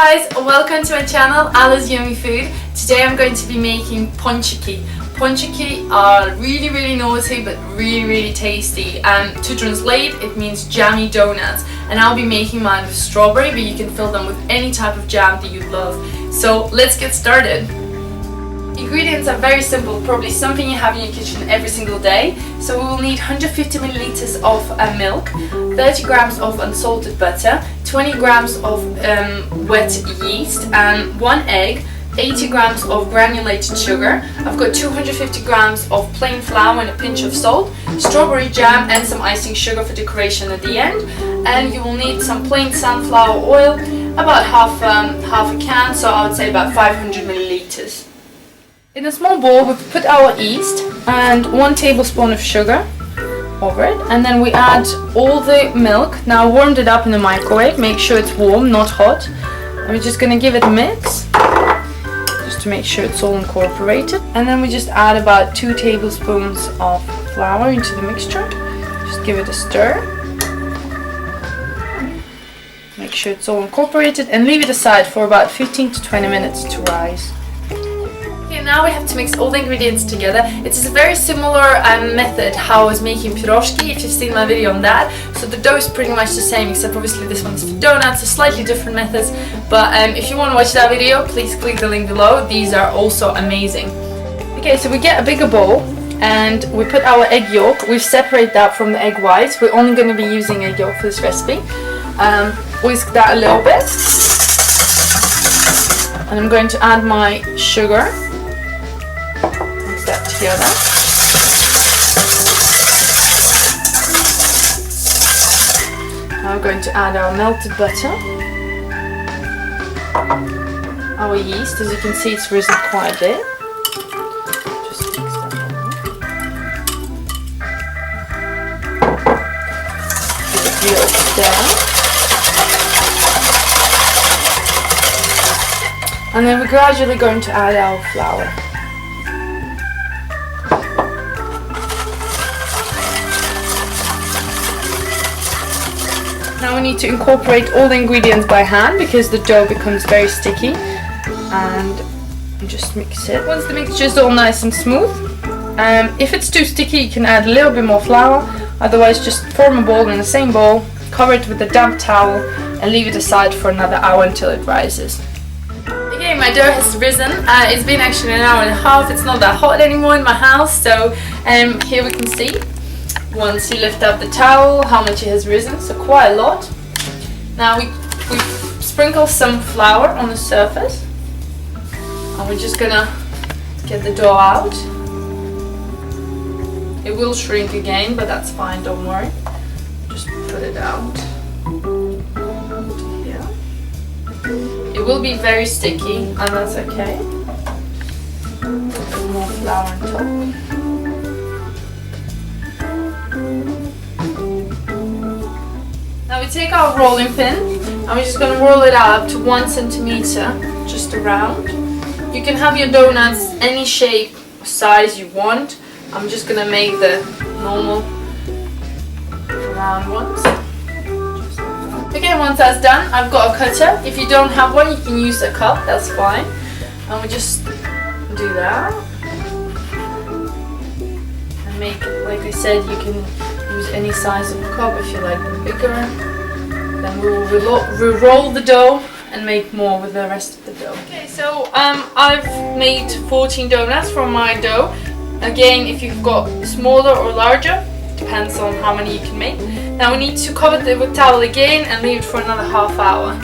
guys, welcome to my channel AllasYummyFood. Today I'm going to be making pončiki. Pončiki are really naughty but really tasty, and to translate it means jammy donuts, and I'll be making mine with strawberry, but you can fill them with any type of jam that you love. So let's get started. Ingredients are very simple, probably something you have in your kitchen every single day. So we will need 150 milliliters of milk, 30 grams of unsalted butter, 20 grams of wet yeast, and 1 egg, 80 grams of granulated sugar. I've got 250 grams of plain flour and a pinch of salt, strawberry jam and some icing sugar for decoration at the end. And you will need some plain sunflower oil, about half a can, so I would say about 500 milliliters. In a small bowl we put our yeast and 1 tablespoon of sugar over it, and then we add all the milk. Now warmed it up in the microwave, make sure it's warm, not hot. And we're just going to give it a mix, just to make sure it's all incorporated. And then we just add about 2 tablespoons of flour into the mixture. Just give it a stir. Make sure it's all incorporated and leave it aside for about 15 to 20 minutes to rise. Okay, now we have to mix all the ingredients together. It is a very similar method how I was making pierogi, if you've seen my video on that. So the dough is pretty much the same, except obviously this one is for donuts, so slightly different methods. But if you want to watch that video, please click the link below. These are also amazing. Okay, so we get a bigger bowl and we put our egg yolk. We separate that from the egg whites. We're only going to be using egg yolk for this recipe. Whisk that a little bit. And I'm going to add my sugar. Mix that together. Now we're going to add our melted butter. Our yeast, as you can see, it's risen quite a bit. Just mix that in. Give it a stir. And then we're gradually going to add our flour. Now we need to incorporate all the ingredients by hand because the dough becomes very sticky. And just mix it. Once the mixture is all nice and smooth, if it's too sticky you can add a little bit more flour. Otherwise just form a ball in the same bowl, cover it with a damp towel and leave it aside for another hour until it rises. Okay, my dough has risen. It's been actually an hour and a half. It's not that hot anymore in my house, so here we can see, once you lift up the towel, how much it has risen, so quite a lot. Now we sprinkle some flour on the surface, and we're just gonna get the dough out. It will shrink again, but that's fine, don't worry. Just put it out. It will be very sticky, and that's okay. Put more flour on top. Now we take our rolling pin and we're just going to roll it out up to 1 centimeter, just around. You can have your donuts any shape or size you want. I'm just going to make the normal round ones. Okay, once that's done, I've got a cutter. If you don't have one, you can use a cup, that's fine. And we just do that. And make, like I said, you can use any size of cup if you like them bigger. Then we will roll the dough and make more with the rest of the dough. Okay, so I've made 14 donuts from my dough. Again, if you've got smaller or larger, depends on how many you can make. Now we need to cover it with towel again and leave it for another half hour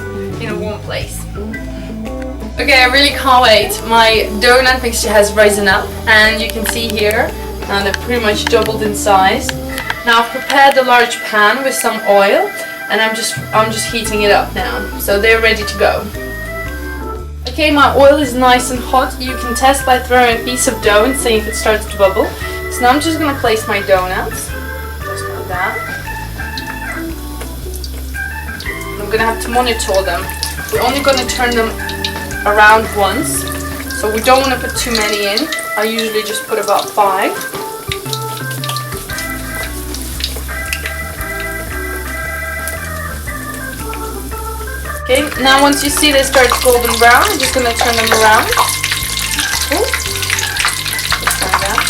in a warm place. Okay, I really can't wait. My donut mixture has risen up and you can see here they're pretty much doubled in size. Now I've prepared a large pan with some oil and I'm just heating it up now, so they're ready to go. Okay, my oil is nice and hot. You can test by throwing a piece of dough and see if it starts to bubble. So now I'm just going to place my donuts, just like that. I'm going to have to monitor them. We're only going to turn them around once, so we don't want to put too many in. I usually just put about 5. Okay, now once you see they start golden brown, I'm just going to turn them around. Ooh. Just like that.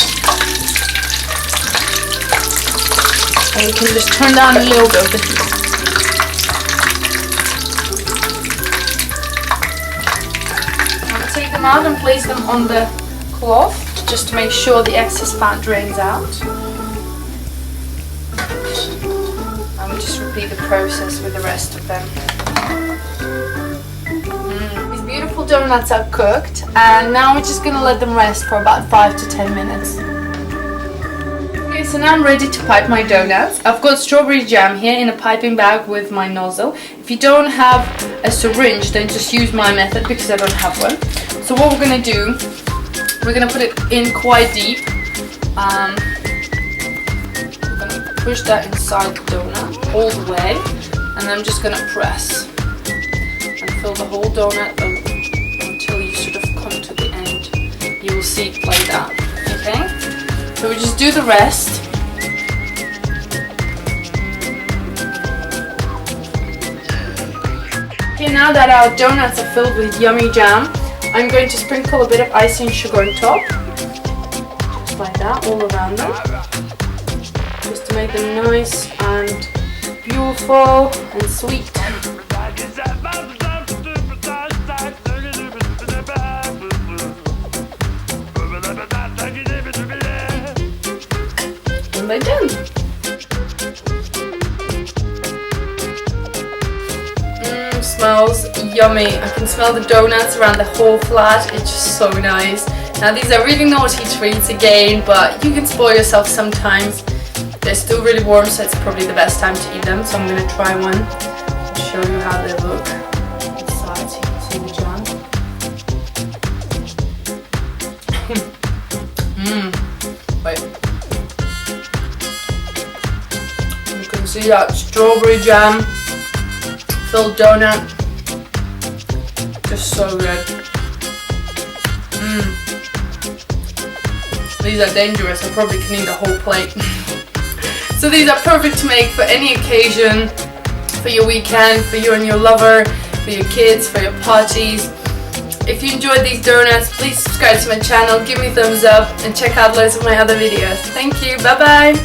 And you can just turn down a little bit of the heat. I'm going to take them out and place them on the cloth just to make sure the excess fat drains out. And we just repeat the process with the rest of them. These beautiful donuts are cooked, and now we're just going to let them rest for about 5 to 10 minutes. Okay, so now I'm ready to pipe my donuts. I've got strawberry jam here in a piping bag with my nozzle. If you don't have a syringe, then just use my method because I don't have one. So what we're going to do, we're going to put it in quite deep. We're going to push that inside the donut all the way, and I'm just going to press and fill the whole donut until you sort of come to the end. You will see it like that. Okay? So we just do the rest. Okay, now that our donuts are filled with yummy jam, I'm going to sprinkle a bit of icing sugar on top. Just like that, all around them. Just to make them nice and beautiful and sweet. And they're done. Smells yummy. I can smell the donuts around the whole flat. It's just so nice. Now these are really naughty treats again, but you can spoil yourself sometimes. They're still really warm, so it's probably the best time to eat them. So I'm going to try one and show you how they look inside, so you can see the jam. Wait. You can see that strawberry jam filled donut. Just so good. These are dangerous. I probably can eat a whole plate. So these are perfect to make for any occasion, for your weekend, for you and your lover, for your kids, for your parties. If you enjoyed these donuts, please subscribe to my channel, give me a thumbs up, and check out loads of my other videos. Thank you. Bye bye.